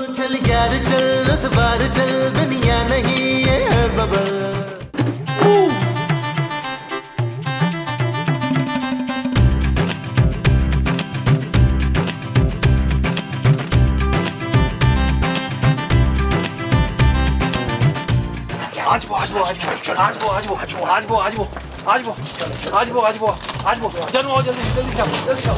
चल यार चल उस बार चल दुनिया नहीं ये है बबल। आज वो जल्दी जल्दी जाओ।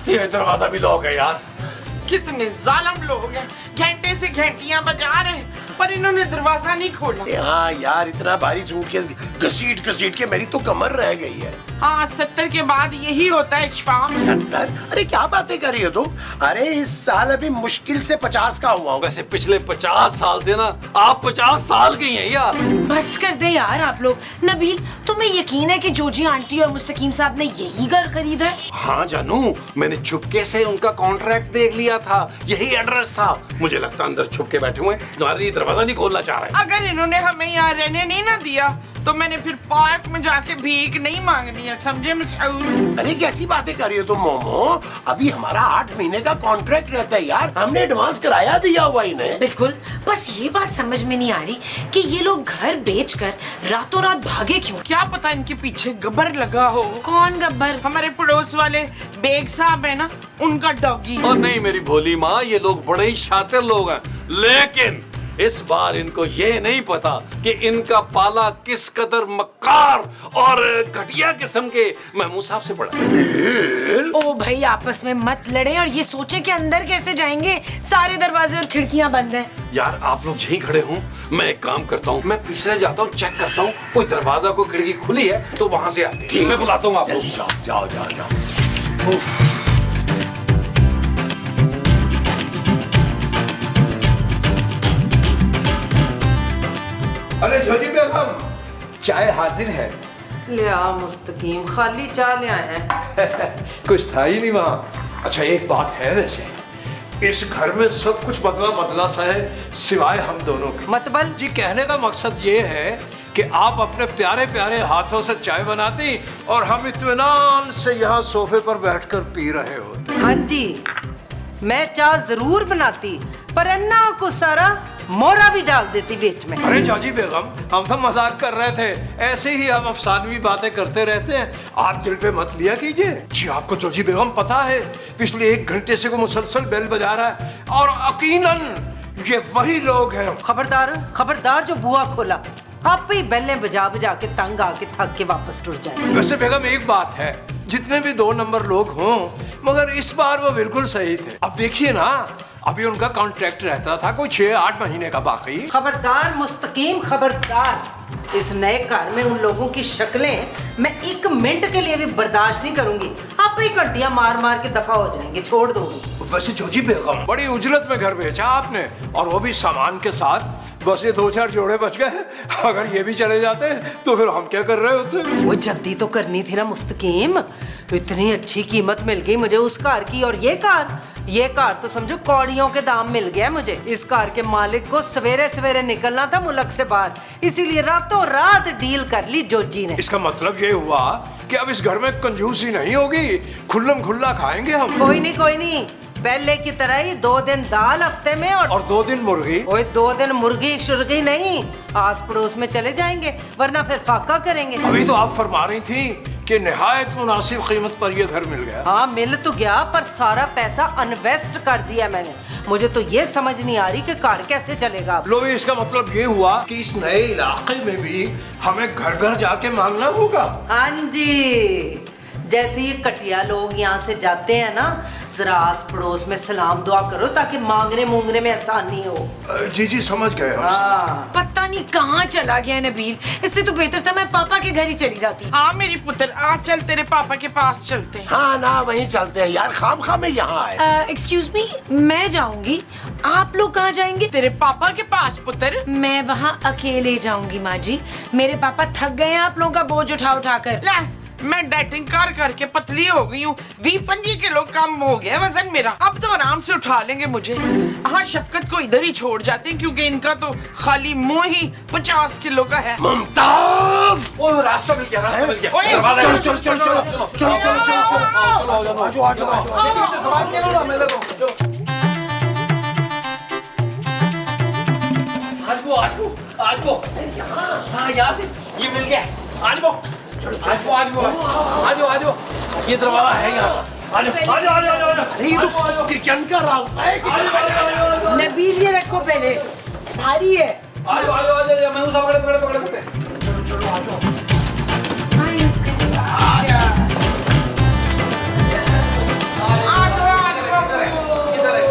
ये दरवाजा भी लॉक है यार। कितने जालिम लोग हैं, घंटे से घंटियां बजा रहे हैं पर इन्होंने दरवाजा नहीं खोला। हाँ यार, इतना भारी सूटकेस घसीट के मेरी तो कमर रह गई है। हाँ 70 के बाद यही होता है इशफाक। 70? अरे क्या बातें कर रही हो तुम? अरे इस साल अभी मुश्किल से 50 का हुआ हूँ। वैसे पिछले 50 साल से ना आप 50 साल की हैं यार। बस कर दे यार आप लोग। नबील, तुम्हें यकीन है कि जोजी आंटी और मुस्तकीम साहब ने यही घर खरीदा है? हाँ जानू, मैंने चुपके से उनका कॉन्ट्रैक्ट देख लिया था, यही एड्रेस था। मुझे लगता अंदर छुप के बैठे हुए तुम्हारे दरवाजा नहीं खोलना चाह रहे। अगर इन्होंने हमें यहाँ रहने नहीं ना दिया तो मैंने फिर पार्क में जाके भीख नहीं मांगनी है, समझे मसऊद? अरे कैसी बातें कर रही हो तुम मोमो? अभी हमारा 8 महीने का कॉन्ट्रैक्ट रहता है यार, हमने एडवांस किराया दिया हुआ इन्हें। बिल्कुल, बस ये बात समझ में नहीं आ रही कि ये लोग घर बेचकर रातों रात भागे क्यों? क्या पता इनके पीछे गब्बर लगा हो। कौन गब्बर? हमारे पड़ोस वाले बेग साहब है ना, उनका डॉगी। और नहीं मेरी भोली माँ, ये लोग बड़े ही शातिर लोग हैं, लेकिन इस बार इनको ये नहीं पता कि इनका पाला किस कदर मक्कार और घटिया किस्म के महमूद साहब से पड़ा। ओ भाई, आपस में मत लड़े और ये सोचे कि अंदर कैसे जाएंगे, सारे दरवाजे और खिड़कियां बंद हैं। यार आप लोग यहीं खड़े हूँ, मैं एक काम करता हूँ, मैं पीछे जाता हूँ, चेक करता हूँ कोई दरवाजा कोई खिड़की खुली है तो वहां से आते हैं। मैं बुलाता हूँ आप लोग। जाओ। अरे जोजी बेगम, चाय हाजिर है। लिया मुस्तकीम, खाली चाय ले आए हैं। कुछ था ही नहीं वहाँ। अच्छा एक बात है, वैसे इस घर में सब कुछ बदला सा है सिवाय हम दोनों के। मतबल जी कहने का मकसद ये है कि आप अपने प्यारे प्यारे हाथों से चाय बनाती और हम इत्मीनान से यहाँ सोफे पर बैठकर पी रहे होते। हाँ जी, मैं चाय जरूर बनाती पर अन्ना को सारा मोरा भी डाल देती बीच में। अरे जाजी बेगम, हम तो मजाक कर रहे थे, ऐसे ही हम अफसानवी बातें करते रहते हैं, आप दिल पे मत लिया कीजिए। जी आपको जोजी बेगम पता है, पिछले 1 घंटे से वो मुसलसल बेल बजा रहा है और यकीनन ये वही लोग हैं। खबरदार जो बुआ खोला, आप ही बेलें बजा के तंग आके थक के वापस टुर जाए। वैसे बेगम एक बात है, जितने भी 2 नंबर लोग हों मगर इस बार वो बिल्कुल सही थे। अब देखिए ना, अभी उनका कॉन्ट्रैक्ट रहता था कोई 6-8 महीने का बाकी। खबरदार मुस्तकीम, खबरदार। इस नए घर में उन लोगों की शक्लें मैं 1 मिनट के लिए भी बर्दाश्त नहीं करूंगी। आप ही घंटियां मार के दफा हो जाएंगे, छोड़ दोगे। वैसे जोजी बेगम, बड़ी उजरत में घर बेचा आपने, और वो भी सामान के साथ। बस ये 2-4 जोड़े बच गए, अगर ये भी चले जाते तो फिर हम क्या कर रहे होते? वो जल्दी तो करनी थी ना मुस्तकीम, इतनी अच्छी कीमत मिल गई मुझे उस कार की, और ये कार तो समझो कौड़ियों के दाम मिल गया मुझे। इस कार के मालिक को सवेरे सवेरे निकलना था मुल्क से बाहर, इसीलिए रातों रात डील कर ली जोजी ने। इसका मतलब ये हुआ कि अब इस घर में कंजूसी नहीं होगी, खुल्लम खुल्ला खाएंगे हम। कोई नहीं, पहले की तरह ही 2 दिन दाल हफ्ते में और 2 दिन मुर्गी। ओए 2 दिन मुर्गी शुर्गी नहीं, आस पड़ोस में चले जाएंगे, वरना फिर फाका करेंगे। अभी तो आप फरमा रही थी कि निहायत मुनासिब कीमत पर ये घर मिल गया। हाँ मिल तो गया, पर सारा पैसा इन्वेस्ट कर दिया मैंने। मुझे तो ये समझ नहीं आ रही कि कार कैसे चलेगा। लो भी, इसका मतलब ये हुआ कि इस नए इलाके में भी हमें घर घर जाके मांगना होगा। हाँ जी, जैसे ये कटिया लोग यहाँ से जाते हैं ना, जरा आस पड़ोस में सलाम दुआ करो ताकि मांगने मूंगने में आसानी हो। जी समझ गए हम। हाँ। पता नहीं कहाँ चला गया नबील, इससे तो बेहतर था मैं पापा के घर ही चली जाती। हाँ मेरी पुत्र, आज चल तेरे पापा के पास चलते हैं। हाँ ना, वहीं चलते हैं यार, खामखा में यहाँ आए। एक्सक्यूज मी, मैं जाऊंगी, आप लोग कहाँ जाएंगे? तेरे पापा के पास पुत्र। मैं वहाँ अकेले जाऊंगी माँ जी, मेरे पापा थक गए हैं आप लोगों का बोझ उठा कर। ला, मैं डाइटिंग कर करके पतली हो गई हूँ। 20-25 किलो कम हो गया वजन मेरा। अब तो आराम से उठा लेंगे मुझे। हाँ, शफकत को इधर ही छोड़ जाते हैं क्योंकि इनका तो खाली मुंह ही 50 किलो का है। मुमताज ओ रास्ता मिल गया, रास्ता मिल गया। ओए, दरवाजा चलो है। चलो चलो चलो चलो चलो चलो आजो आजो सामान के लो ना, मैं ले लूं। चलो। आज वो हाँ यहाँ से ये मिल गया। आज वो आजो ये दरवाजा है यहाँ से। आजो अरे ये तो किचन का रास्ता है। नबील ये रखो पहले, भारी है। आजो मैं उसे पकड़े। चलो आजो। किधर है?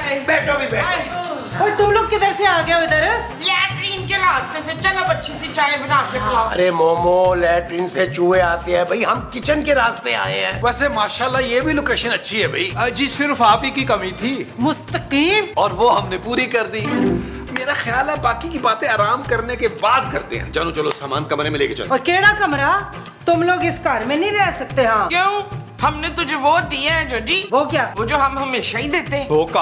अरे बैठो भी बैठो। ओए तुम लोग किधर से आ गए हो इधर? लैट्रीन के रास्ते से। चल अब अच्छी सी चाय बना के पिलाओ। अरे मोमो, लैट्रिन से चूहे आते हैं भाई, हम किचन के रास्ते आए हैं। वैसे माशाल्लाह ये भी लोकेशन अच्छी है भाई। जी सिर्फ आप ही की कमी थी। मुस्तकीम, और वो हमने पूरी कर दी। मेरा ख्याल है बाकी की बातें आराम करने के बाद करते हैं। जानो चलो सामान कमरे में लेके चलो। और केड़ा कमरा? तुम लोग इस घर में नहीं रह सकते। हाँ, क्यों? हमने तुझे वो दिए हैं जो जी। वो क्या? वो जो हम हमेशा ही देते हैं। धोखा?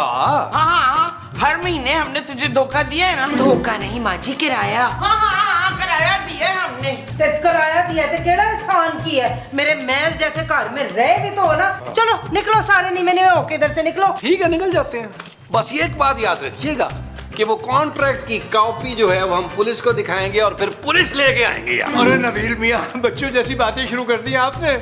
हाँ, हर महीने हमने तुझे धोखा दिया है ना। धोखा नहीं माँ जी, किराया। हाँ, किराया दिया है हमने। ते किराया दिया थे, केड़ा एहसान की है? मेरे महल जैसे घर में रह भी तो हो ना। चलो निकलो सारे नीमे नीमे होके इधर से निकलो। ठीक है, निकल जाते हैं। बस ये एक बात याद रखिएगा कि वो कॉन्ट्रैक्ट की कॉपी जो है वो हम पुलिस को दिखाएंगे और फिर पुलिस लेके आएंगे यार। अरे नबील मियाँ, बच्चों जैसी बातें शुरू कर दी आपने।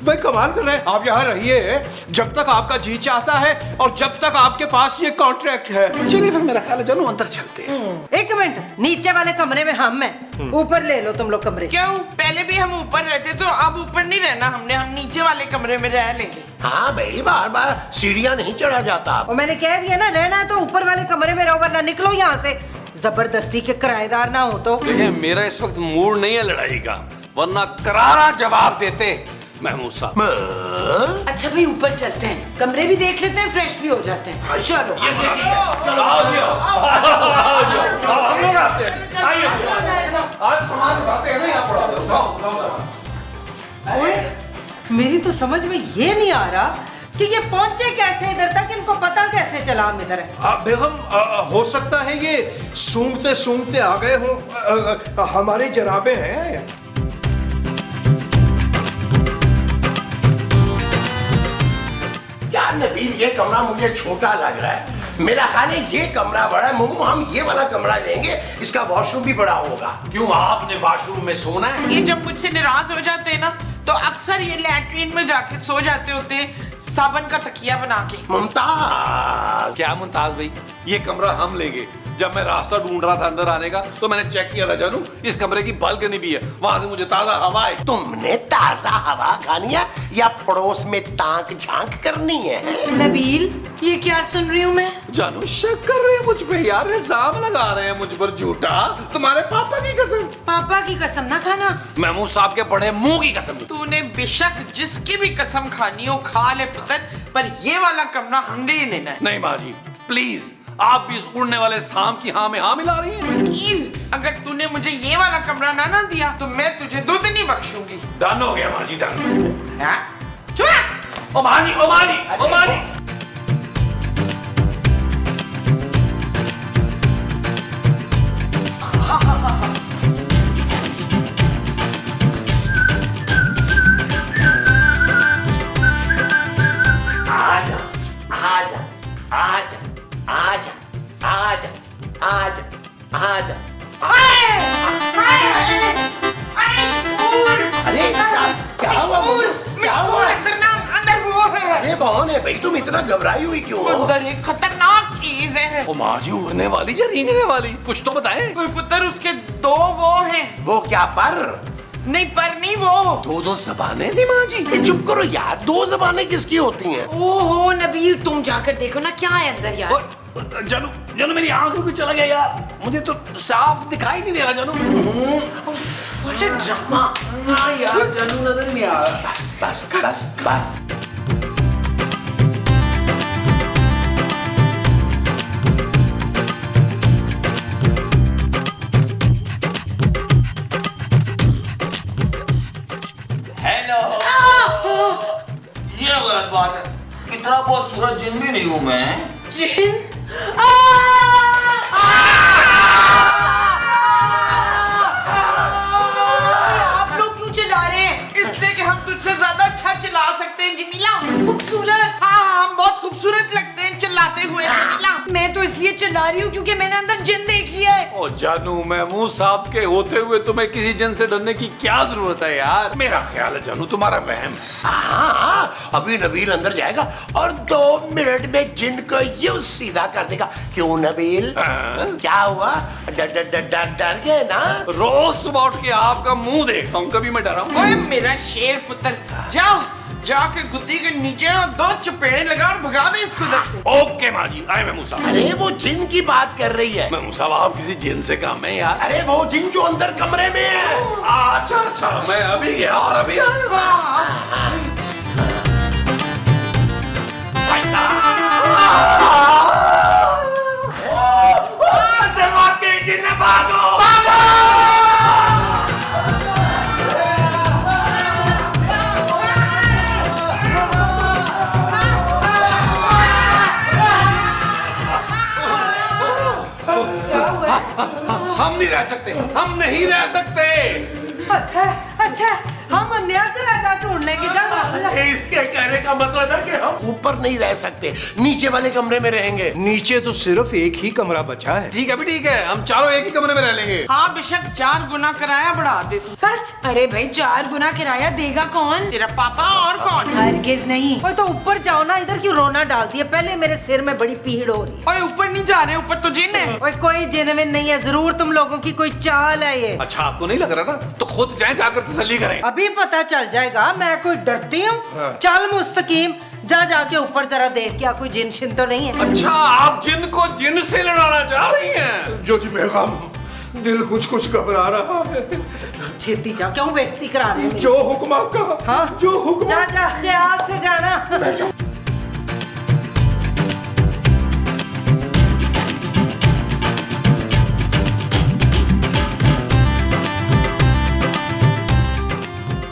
भाई कमाल कर रहे हैं आप। यहाँ रहिए जब तक आपका जी चाहता है और जब तक आपके पास ये कॉन्ट्रैक्ट है। चलिए फिर मेरा ख्याल है चलो अंदर चलते हैं। एक मिनट, नीचे वाले कमरे में हम हैं, ऊपर ले लो तुम लोग कमरे। क्यों? पहले भी हम ऊपर रहते तो अब ऊपर नहीं रहना हमने। हम नीचे वाले कमरे में रह लेंगे। हाँ भाई, बार बार सीढ़ियाँ नहीं चढ़ा जाता। और मैंने कह दिया ना, रहना है तो ऊपर वाले कमरे में रहो, वरना निकलो यहाँ से। जबरदस्ती के किराएदार ना हो तो। देखिए मेरा इस वक्त मूड नहीं है लड़ाई का, वरना करारा जवाब देते महमूद साहब। अच्छा भाई ऊपर चलते हैं, कमरे भी देख लेते हैं, फ्रेश भी हो जाते हैं। चलो। हम लोग आते हैं। आइए आज सामान उठाते हैं ना यहाँ पर। मेरी तो समझ में ये नहीं आ रहा कि ये पहुंचे कैसे इधर तक, इनको पता कैसे चला हम इधर है। बेगम, हो सकता है ये सूंघते सूंघते आ गए हो। हमारी जराबें हैं। क्या नबील, ये कमरा मुझे छोटा लग रहा है। मेरा ख्याल है ये कमरा बड़ा है। मोमो, हम ये वाला कमरा लेंगे, इसका वॉशरूम भी बड़ा होगा। क्यों आपने वॉशरूम में सोना है? ये जब मुझसे नाराज हो जाते हैं ना तो अक्सर ये लैट्रीन में जाके सो जाते होते हैं, साबन का तकिया बना के। मुमताज, क्या मुमताज भाई, ये कमरा हम लेंगे। जब मैं रास्ता ढूंढ रहा था अंदर आने का तो मैंने चेक किया ना जानू, इस कमरे की बालकनी भी है, वहां से मुझे ताजा हवा आई। तुमने ताजा हवा खानी है या पड़ोस में ताक झांक करनी है? नबील, ये क्या सुन रही हूँ मैं? जानू शक कर रहे हैं मुझ पे यार, इल्जाम लगा रहे हैं मुझ पर झूठा। तुम्हारे पापा की कसम। पापा की कसम ना खाना। महमूद साहब के बड़े मुंह की कसम। तूने बेशक जिसकी भी कसम खानी हो खा ले पुत्र, पर ये वाला कमरा हमने ही लेना है। नहीं माँ जी प्लीज, आप भी इस उड़ने वाले सांप की हाँ में हाँ मिला रही हैं। वकील, अगर तूने मुझे ये वाला कमरा ना दिया तो मैं तुझे दूध नहीं बख्शूंगी। डन हो गया माँ जी, डन। हाँ? चुप! ओ माँ जी, ओ माँ जी, ओ माँ जी। आजा आजा आजा आजा आजा आजा आजा। अरे क्या हुआ? क्या हुआ? अंदर वो है। अरे कौन है भाई? तुम इतना घबराई हुई क्यों हो? अंदर एक खतरनाक चीज है। ओ माँ जी, उड़ने वाली या रेंगने वाली, कुछ तो बताएं। कोई पुत्र, उसके दो वो हैं। वो क्या पर? नहीं, पर नहीं वो। दो जबानें थी माँ जी। ये चुप करो यार, दो जबानें किसकी होती हैं? ओहो नबील, तुम जाकर देखो ना क्या है अंदर यार। और जानू जानू मेरी आंखों को चला गया यार, मुझे तो साफ दिखाई नहीं दे रहा जानू। What a drama। हाँ यार, जानू नजर नहीं आ रहा। बस बस बस। गलत बात है, इतना बहुत सूरज जिन भी नहीं हूँ मैं। जिन? आप लोग क्यों चिल्ला रहे हैं? इसलिए कि हम तुझसे ज्यादा अच्छा चिल्ला सकते हैं जमीला। खूबसूरत। हाँ, हम बहुत खूबसूरत लगते हैं चिल्लाते हुए जमीला। मैं तो इसलिए चिल्ला रही हूँ क्योंकि मैंने अंदर जिन देख लिया है। ओ जानू, महमूद साहब के होते हुए तुम्हें किसी जिन से डरने की क्या जरूरत है यार? मेरा ख्याल है जानू तुम्हारा वहम है। हाँ, अभी नबील अंदर जाएगा और 2 मिनट में जिन को यूं सीधा कर देगा। क्यों नबील? क्या हुआ? डर गए ना? रोज सुबह उठ के आपका मुंह देखता हूँ, कभी मैं डरा हूँ? ओए मेरा शेर पुत्र, जाओ जाके गुत्ती के नीचे 2 चपेड़े लगा और भगा दे इसको इधर से। ओके माँ जी, आए महमूद साहब। अरे वो जिन की बात कर रही है। महमूद साहब आप किसी जिन से काम है यार? अरे वो जिन जो अंदर कमरे में है। अच्छा अच्छा, मैं अभी गया और अभी आया। हम नहीं रह सकते, हम नहीं रह सकते। अच्छा अच्छा, हम अन्य किराएदार ढूंढ लेंगे। इसके कहने का मतलब है कि हम ऊपर नहीं रह सकते, नीचे वाले कमरे में रहेंगे। नीचे तो सिर्फ एक ही कमरा बचा है। ठीक है भी ठीक है, हम चारों एक ही कमरे में रह लेंगे। हाँ बेशक 4 गुना किराया बढ़ा दे तू। सच? अरे भाई 4 गुना किराया देगा कौन? तेरा पापा और कौन? हरगिज नहीं। ओए तो ऊपर जाओ ना, इधर क्यों रोना डालती है? पहले मेरे सिर में बड़ी पीड़ हो रही है। ओए ऊपर नहीं जा रहे, ऊपर तो जिन है। ओए कोई जेनविन नहीं है, जरूर तुम लोगों की कोई चाल है ये। अच्छा आपको नहीं लग रहा ना, तो खुद जाए जाकर तसल्ली करें। अभी पता चल जाएगा, मैं कोई डरती हूँ? चल मुस्तकीम, जा जाके ऊपर जरा देख, क्या कोई जिन शिन तो नहीं है? अच्छा आप जिन को जिन से लड़ाना चाह रही हैं? जो जी बेगम, दिल कुछ कुछ घबरा रहा है। छेती जा, क्यों बेइज्जती करा रहे हैं? जो हुक्म आपका। हाँ? जो हुक्म। जा जा, ख्याल से जाना।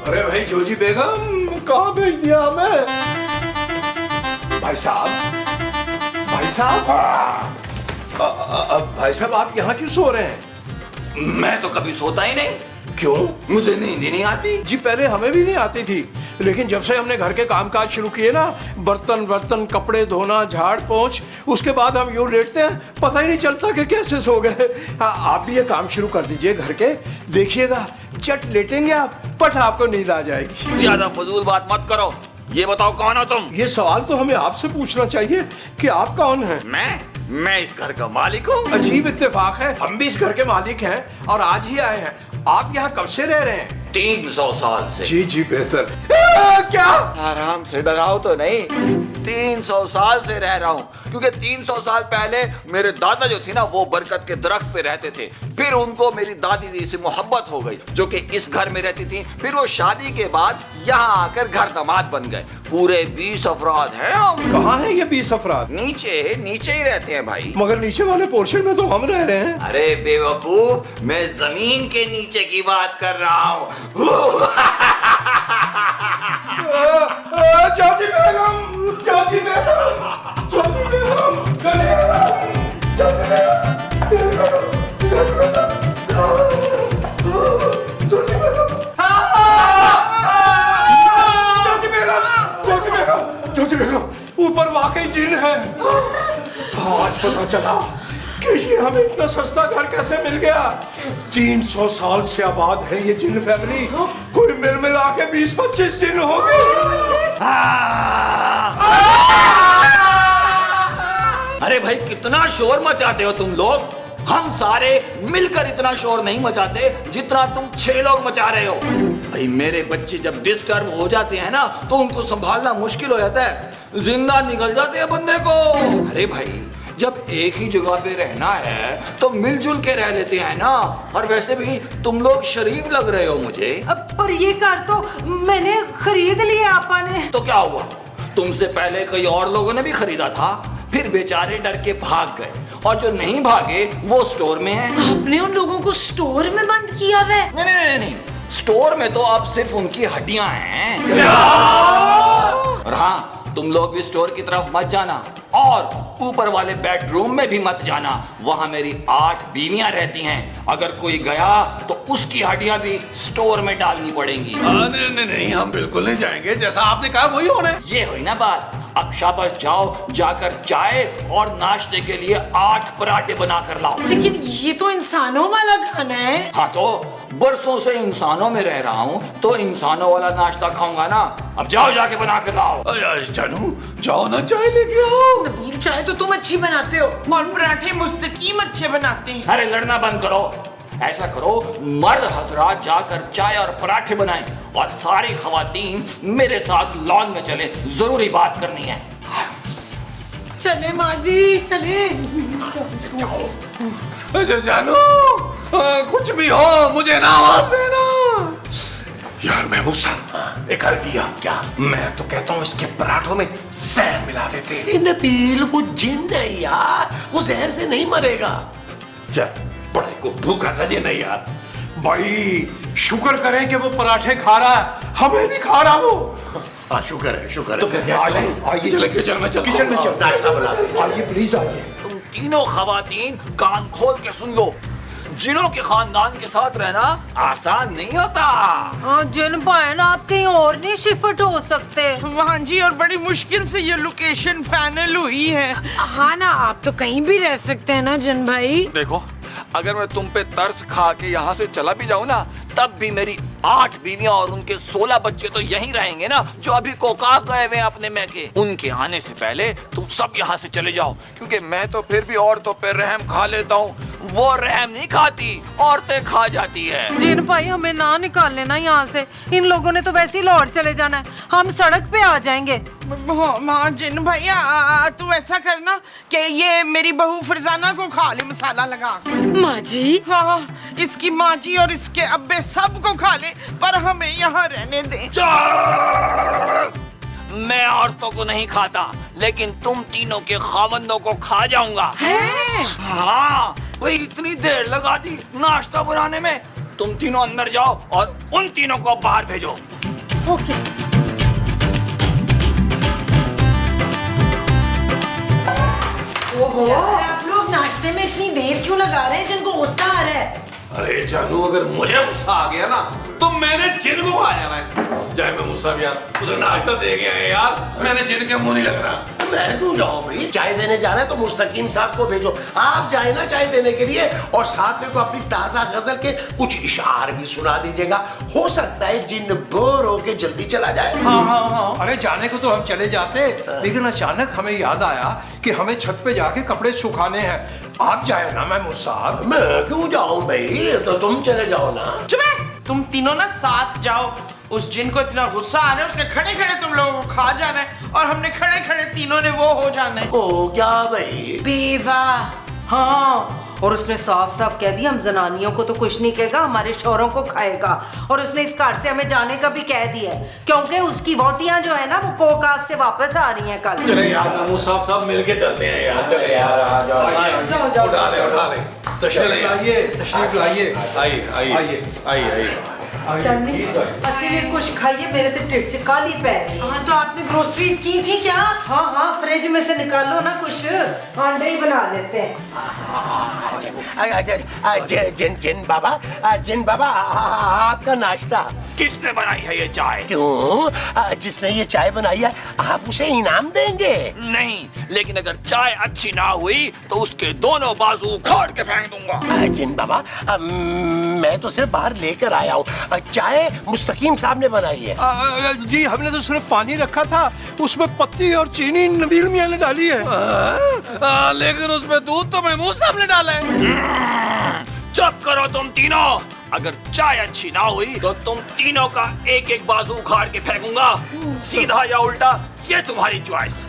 अरे भाई जोजी बेगम, कहाँ भेज दिया हमें? भाई साहब, भाई साहब, भाई साहब आप यहाँ क्यों सो रहे हैं? मैं तो कभी सोता ही नहीं। क्यों? मुझे नींद ही नहीं आती। जी पहले हमें भी नहीं आती थी, लेकिन जब से हमने घर के कामकाज शुरू किए ना, बर्तन कपड़े धोना, झाड़ पोंछ, उसके बाद हम यूं लेटते हैं, पता ही नहीं चलता कि कैसे सो गए। आप भी ये काम शुरू कर दीजिए घर के, देखिएगा चट लेटेंगे आप, पट आपको नींद आ जाएगी। ज्यादा फजूल बात मत करो। ये बताओ कौन हो तुम? ये सवाल तो हमें आपसे पूछना चाहिए कि आप कौन हैं? मैं इस घर का मालिक हूँ। अजीब इत्तेफाक है, हम भी इस घर के मालिक हैं और आज ही आए हैं। आप यहाँ कब से रह रहे हैं? 300 साल से। जी जी बेहतर। क्या? आराम से, डराओ तो नहीं। 300 साल से रह रहा हूँ, क्योंकि 300 साल पहले मेरे दादा जो थे ना, वो बरगद के दरख्त पे रहते थे। फिर उनको मेरी दादी जी से मोहब्बत हो गई, जो कि इस घर में रहती थी। फिर वो शादी के बाद यहाँ आकर घर दामाद बन गए। पूरे 20 अफराद हैं हम। कहाँ हैं ये 20 अफराद? नीचे नीचे ही रहते हैं भाई। मगर नीचे वाले पोर्शन में तो हम रह रहे हैं। अरे बेवकूफ, मैं जमीन के नीचे की बात कर रहा हूँ। जाजी बेगम, जाजी बेगम, जाजी बेगम, जाजी बेगम, जाजी बेगम, जाजी बेगम, जाजी बेगम, जाजी बेगम, ऊपर वाकई जिन है। आज पता चला कि ये हमें इतना सस्ता घर कैसे मिल गया। 300 साल से आबाद है ये जिन फैमिली, कोई मिल मिला के 20-25 जिन होंगे। अरे भाई कितना शोर मचाते हो तुम लोग। हम सारे मिलकर इतना शोर नहीं मचाते जितना तुम 6 लोग मचा रहे हो। भाई मेरे बच्चे जब डिस्टर्ब हो जाते हैं ना, तो उनको संभालना मुश्किल हो जाता है, जिंदा निकल जाते हैं बंदे को। अरे भाई जब एक ही जगह पे रहना है तो मिलजुल के रह लेते हैं ना। और वैसे भी तुम लोग शरीफ लग रहे हो मुझे। पर ये घर तो मैंने खरीद लिया आपा ने। तो क्या हुआ, तुमसे पहले कई और लोगों ने भी खरीदा था, फिर बेचारे डर के भाग गए, और जो नहीं भागे वो स्टोर में हैं। आपने उन लोगों को स्टोर में बंद किया हुआ है? नहीं, स्टोर में तो अब सिर्फ उनकी हड्डियां हैं। और हाँ, तुम लोग भी स्टोर की तरफ मत जाना और ऊपर वाले बेडरूम में भी मत जाना। वहां मेरी 8 बीवियां रहती हैं। अगर कोई गया तो उसकी हड्डियां भी स्टोर में डालनी पड़ेंगी। नहीं नहीं नहीं, हम बिल्कुल नहीं जाएंगे, जैसा आपने कहा वही होना है। ये हुई ना बात। अब शाबाश जाओ, जाकर चाय और नाश्ते के लिए 8 पराठे बना कर लाओ। लेकिन ये तो इंसानों वाला खाना है। हाँ तो बरसों से इंसानों में रह रहा हूँ तो इंसानों वाला नाश्ता खाऊंगा ना। अब जाओ जाके बना कर लाओ। जानू जाओ ना, चाय लेके आओ। नबील चाय तो तुम अच्छी बनाते हो। और पराठे मुस्तकीम अच्छे बनाते हैं। अरे लड़ना बंद करो। ऐसा करो, मर्द हजरात जाकर चाय और पराठे बनाएं और सारी खवातीन मेरे साथ लॉन में चले। जरूरी बात करनी है। चले माँ जी चले। जानू कुछ भी हो मुझे ना आवाज देना। यार महबूसा एक कर दिया क्या? मैं तो कहता हूँ इसके पराठों में जहर मिला देते। नबील वो जिन है यार, वो जहर से नहीं मरेगा। यार बड़े को भूखा लगे नहीं यार। भाई शुक्र करें कि वो पराठे खा रहा है, हमें नहीं खा रहा वो। हाँ शुक्र है, शुक्र है। आइए आइए, चलो किचन में चलो। किचन में चलो, नाश्ता बना दे। आइए प्लीज आइए। तुम तीनों खवातीन कान खोल के सुन लो। जिनों के खानदान के साथ रहना आसान नहीं होता। जिन भाई ना आप कहीं और नहीं शिफ्ट हो सकते। हाँ जी, और बड़ी मुश्किल से ये लोकेशन फाइनल हुई है। हाँ ना, आप तो कहीं भी रह सकते हैं ना जिन भाई। देखो, अगर मैं तुम पे तरस खा के यहाँ से चला भी जाऊँ ना, तब भी मेरी 8 बीवियां और उनके 16 बच्चे तो यहीं रहेंगे ना, जो अभी कोकाक गए हुए हैं अपने मैके। उनके आने से पहले तुम सब यहाँ से चले जाओ, क्योंकि मैं तो फिर भी औरतों पे रहम खा लेता हूँ। वो रहम नहीं खाती, औरतें खा जाती है। जिन भाई हमें ना निकाल लेना यहाँ से। इन लोगों ने तो वैसे ही लाहौर चले जाना है, हम सड़क पे आ जाएंगे। माँ जिन भैया तू ऐसा करना कि ये मेरी बहू फरजाना को खा ले मसाला लगा। माँ जी हाँ, इसकी माँ जी और इसके अब्बे सबको खा ले, पर हमें यहाँ रहने दे। मैं औरतों को नहीं खाता, लेकिन तुम तीनों के खावंदों को खा जाऊंगा। हाँ, वही इतनी देर लगा दी नाश्ता बनाने में। तुम तीनों अंदर जाओ और उन तीनों को बाहर भेजो। ओहो, आप लोग नाश्ते में इतनी देर क्यों लगा रहे हैं? जिनको गुस्सा आ रहा है। अरे जानू, अगर मुझे गुस्सा आ गया ना तो मैंने जिन को खा जाना है। चाहे मैं गुस्सा भी यार उसे नाश्ता दे गया है यार, मैंने जिन के मुंह नहीं लग रहा। मैं क्यों जाऊँ भाई? चाय देने जा रहे हैं तो मुस्तकीम साहब को भेजो। आप जाए ना चाय देने के लिए, और साथ में को अपनी ताजा गजल के कुछ इशार भी सुना दीजिएगा। हो सकता है जिन बोर होके जल्दी चला जाए। हाँ। अरे जाने को तो हम चले जाते, लेकिन अचानक हमें याद आया कि हमें छत पे जाके कपड़े सुखाने हैं। आप जाए ना महमूद साहब। मैं क्यों जाऊँ भाई? तो तुम चले जाओ ना। चुप! तुम तीनों ना साथ जाओ। उस जिन को इतना गुस्सा आ रहा है, उसने खड़े खड़े तुम लोगों को खा जाना है, और हमने खड़े खड़े तीनों ने वो हो जाना है। ओ क्या भाई? बेवा। हाँ, और उसने साफ साफ कह दिया हम जनानियों को तो कुछ नहीं कहेगा, हमारे शौहरों को खाएगा। और उसने इस घर से हमें जाने का भी कह दिया है, क्योंकि उसकी वोटियां जो है ना वो कोकाक से वापस आ रही हैं कल। चले यार महमूद साहब, सब मिलके चलते हैं यार। चले यार, आ जाओ। उठा ले। तशरीफ लाइए, तशरीफ लाइए। आइए। चलनी असी भी कुछ खाइए, मेरे तो टिट च काली पै रही। हाँ तो आपने ग्रोसरीज की थी क्या? हाँ, फ्रिज में से निकालो ना कुछ, अंडे ही बना लेते हैं। जिन बाबा आपका नाश्ता। किसने बनाई है ये चाय? क्यों? जिसने ये चाय बनाई है आप उसे इनाम देंगे? नहीं, लेकिन अगर चाय अच्छी ना हुई तो उसके दोनों बाजू उखाड़ के फेंक दूंगा। जिन बाबा मैं तो सिर्फ बाहर लेकर आया हूँ। चाय मुस्तकीम साहब ने बनाई है। जी हमने तो सिर्फ पानी रखा था, उसमें पत्ती और चीनी नबील मियां ने डाली है। लेकिन उसमें दूध तो महमूद साहब ने डाला है। चुप करो तुम तीनों। अगर चाय अच्छी ना हुई तो तुम तीनों का एक एक बाजू उखाड़ के फेंकूंगा, सीधा या उल्टा, ये तुम्हारी चॉइस।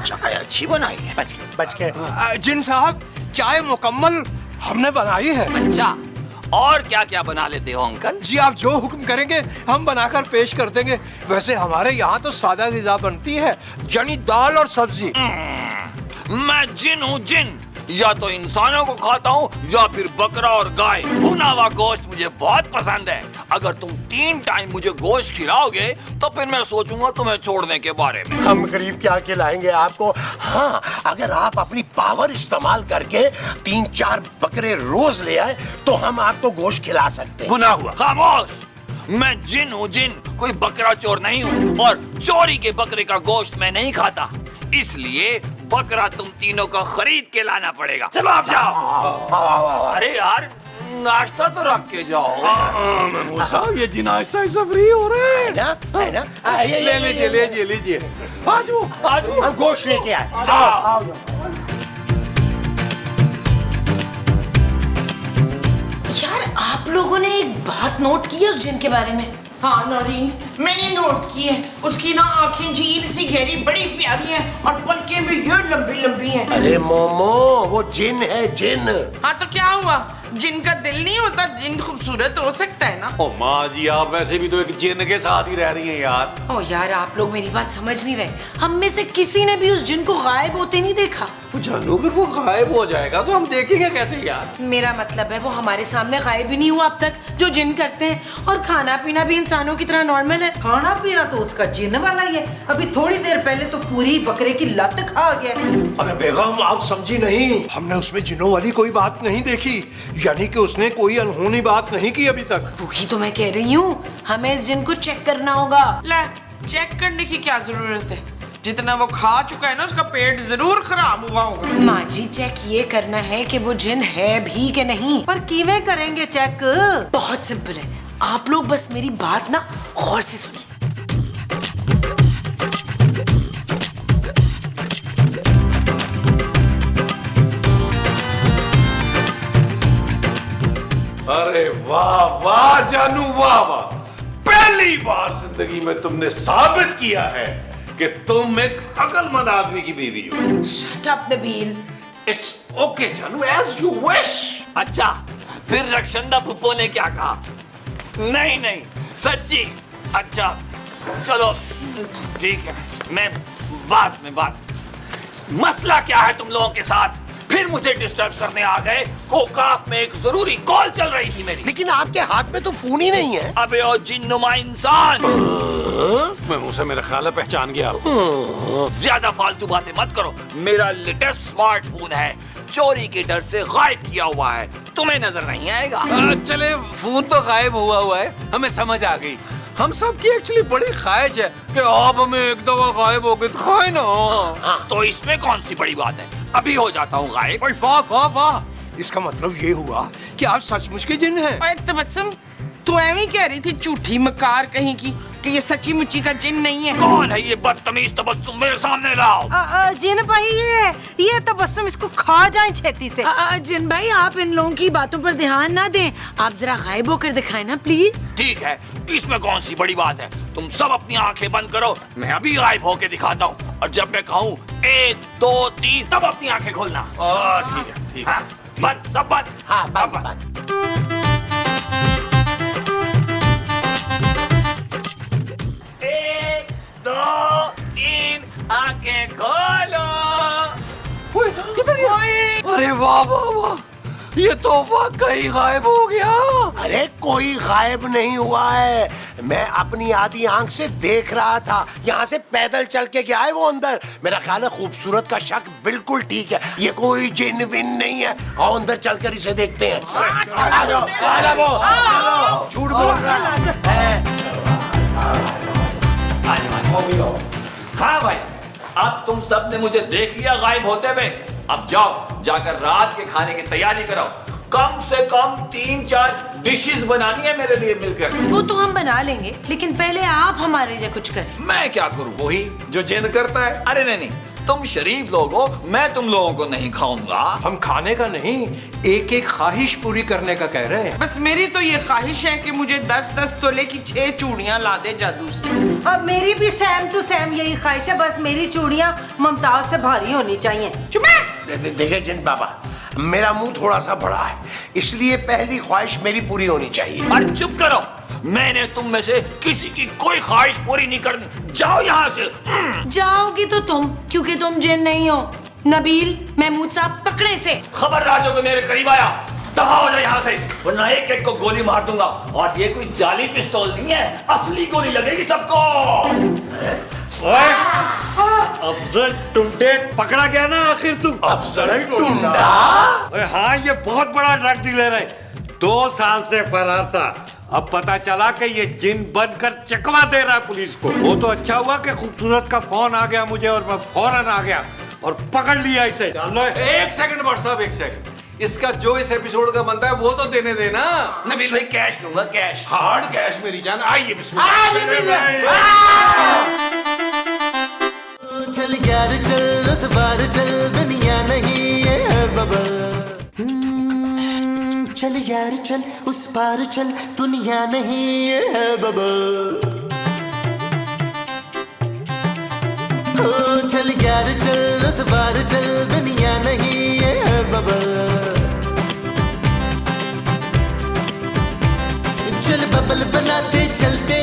चाय अच्छी बनाई है। बच गए। जिन साहब चाय मुकम्मल हमने बनाई है। अच्छा, और क्या क्या बना लेते हो अंकल? जी आप जो हुक्म करेंगे हम बनाकर पेश कर देंगे। वैसे हमारे यहाँ तो सादा ग़िज़ा बनती है, यानी दाल और सब्जी। मैं जिन हूँ जिन, या तो इंसानों को खाता हूँ या फिर बकरा और गाय। भुना हुआ गोश्त मुझे बहुत पसंद है। अगर तुम 3 टाइम मुझे गोश्त खिलाओगे तो फिर मैं सोचूंगा तुम्हें छोड़ने के बारे में। हम गरीब क्या खिलाएंगे आपको? हाँ, अगर आप अपनी पावर इस्तेमाल करके 3-4 बकरे रोज ले आए तो हम आपको गोश्त खिला सकते हैं। भुना हुआ। खामोश, मैं जिन हूँ जिन, कोई बकरा चोर नहीं हूँ और चोरी के बकरे का गोश्त मैं नहीं खाता। इसलिए बकरा तुम तीनों को खरीद के लाना पड़ेगा। चलो आप जाओ। अरे यार नाश्ता तो रख के जाओ। महमूद साहब ये जिनाज ऐसा फ्री हो रहे हैं ना, है ना? ले लीजिए आज हम गोश्त लेके आए। आओ। यार आप लोगों ने एक बात नोट की है उस जिन के बारे में? हाँ नौरीन, मैंने नोट की है। उसकी ना आंखें झील सी गहरी बड़ी प्यारी हैं और पलकें भी ये लंबी लंबी हैं। अरे मोमो, वो जिन है, जिन। हाँ तो क्या हुआ? जिन का दिल नहीं होता? जिन खूबसूरत हो सकता है ना। ओ माँ जी, आप वैसे भी तो एक जिन के साथ ही रह रही हैं यार। ओ यार आप लोग मेरी बात समझ नहीं रहे। हम में से किसी ने भी उस जिन को गायब होते नहीं देखा। जानू अगर वो गायब हो जाएगा तो हम देखेंगे कैसे यार? मेरा मतलब है वो हमारे सामने गायब ही नहीं हुआ अब तक, जो जिन करते हैं। और खाना पीना भी इंसानों की तरह नॉर्मल है। खाना पीना तो उसका जिन वाला ही है। अभी थोड़ी देर पहले तो पूरी बकरे की लत खा गया। अरे बेगम आप समझी नहीं, हमने उसमें जिनों वाली कोई बात नहीं देखी, यानी कि उसने कोई अनहोनी बात नहीं की अभी तक। वही तो मैं कह रही हूँ, हमें इस जिन को चेक करना होगा। ले, चेक करने की क्या जरूरत है? जितना वो खा चुका है ना, उसका पेट जरूर खराब हुआ होगा। माँ जी चेक ये करना है कि वो जिन है भी कि नहीं। पर किवें करेंगे चेक? बहुत सिंपल है, आप लोग बस मेरी बात ना गौर से सुनिए। अरे वाह वाह जानू, वाह वाह। पहली बार जिंदगी में तुमने साबित किया है कि तुम एक अक्लमंद आदमी की बीवी हो। Shut up Nabeel. It's okay जानू, एज यू विश। अच्छा, फिर रक्षंदा पुप्पो ने क्या कहा? नहीं सच्ची। अच्छा चलो ठीक है, मैं बात मसला क्या है तुम लोगों के साथ? फिर मुझे डिस्टर्ब करने आ गए। कोकाफ में एक जरूरी कॉल चल रही थी मेरी। लेकिन आपके हाथ में तो फोन ही नहीं है। अबे ओ जिन्नुमा इंसान, मैं मुझसे मेरा ख्याल है पहचान गया। ज्यादा फालतू बातें मत करो। मेरा लेटेस्ट स्मार्टफोन है, चोरी के डर से गायब किया हुआ है, तुम्हें नजर नहीं आएगा। चले फोन तो गायब हुआ है, हमें समझ आ गई। हम सब की एक्चुअली बड़ी ख्वाहिश है कि आप हमें एक दफा गायब हो गए दिखाए ना। तो इसमें कौन सी बड़ी बात है? अभी हो जाता हूँ गायब। ओए वाह वाह वाह, इसका मतलब ये हुआ कि आप सचमुच के जिन हैं। ओए तबस्सुम, तू एवं कह रही थी झूठी मकार कहीं की कि ये सच्ची मुच्ची का जिन नहीं है। कौन है ये बदतमीज तबस्सुम? मेरे सामने लाओ। जिन भाई ये तबस्सुम इसको खा जाए छेती से। जिन भाई आप इन लोगों की बातों पर ध्यान ना दें, आप जरा गायब होकर दिखाएं ना प्लीज। ठीक है, इसमें कौन सी बड़ी बात है? तुम सब अपनी आंखें बंद करो, मैं अभी गायब होके दिखाता हूँ। और जब मैं कहूँ 1 2 3 तब अपनी आंखें खोलना। ठीक है, ठीक है। हाँ, बंद, सब बंद। हाँ, बंद। 1 2 3 आंखें खोलो। किधर गया? अरे वाह वाह वाह, ये तो वाकई गायब हो गया। अरे कोई गायब नहीं हुआ है, मैं अपनी आधी आंख से देख रहा था। यहाँ से पैदल चल के गया है वो अंदर। मेरा ख्याल है खूबसूरत का शक बिल्कुल ठीक है, ये कोई जिन विन नहीं है। आओ अंदर चलकर इसे देखते हैं। आ जाओ, झूठ बोल रहा है। हाँ भाई, अब तुम सब ने मुझे देख लिया गायब होते हुए। अब जाओ, जाकर रात के खाने की तैयारी करो। कम से कम 3-4 डिशेस बनानी है मेरे लिए मिलकर। वो तो हम बना लेंगे, लेकिन पहले आप हमारे लिए कुछ करें। मैं क्या करूं? वही जो जिन करता है। अरे नहीं, तुम शरीफ लोग हो, मैं तुम लोगों को नहीं खाऊंगा। हम खाने का नहीं, एक एक ख्वाहिश पूरी करने का कह रहे हैं। बस मेरी तो ये ख्वाहिश है कि मुझे 10-10 तोले की 6 चूड़ियां ला दे जादू से। अब मेरी भी सेम टू सेम यही ख्वाहिश है, बस मेरी चूड़ियां मुमताज से भारी होनी चाहिए। देखिए जिन बाबा, मेरा मुंह थोड़ा सा बड़ा है, इसलिए पहली ख्वाहिश मेरी पूरी होनी चाहिए। अरे चुप करो, मैंने तुम में से किसी की कोई ख्वाहिश पूरी नहीं करनी। जाओ यहाँ से। जाओगी तो तुम, क्योंकि तुम जिन नहीं हो। नबील, महमूद साहब पकड़े इसे। खबरदार जो कोई मेरे करीब आया दफा हो जाए यहाँ से, वरना एक एक को गोली मार दूंगा। और ये कोई जाली पिस्तौल नहीं है, असली गोली लगेगी सबको। अफजल टुंडे पकड़ा गया ना आखिर तू। अफजल टुंडा? हाँ, ये बहुत बड़ा ड्रग डीलर है, 2 साल से फरार था। अब पता चला कि ये जिन बनकर चकवा दे रहा है पुलिस को। वो तो अच्छा हुआ कि खूबसूरत का फोन आ गया मुझे और मैं फौरन आ गया और पकड़ लिया इसे। चलो एक सेकंड भाट साहब, एक सेकंड। इसका जो इस एपिसोड का बनता है वो तो देने देना। नबील भाई कैश दूंगा, कैश। हार्ड कैश मेरी जान। आइए चल यार चल उस बार चल, दुनिया नहीं ये बबल। चल यार चल उस पार चल, दुनिया नहीं ये बबल। चल यार चल उस बार चल, दुनिया नहीं ये बबल। चल बबल बनाते चलते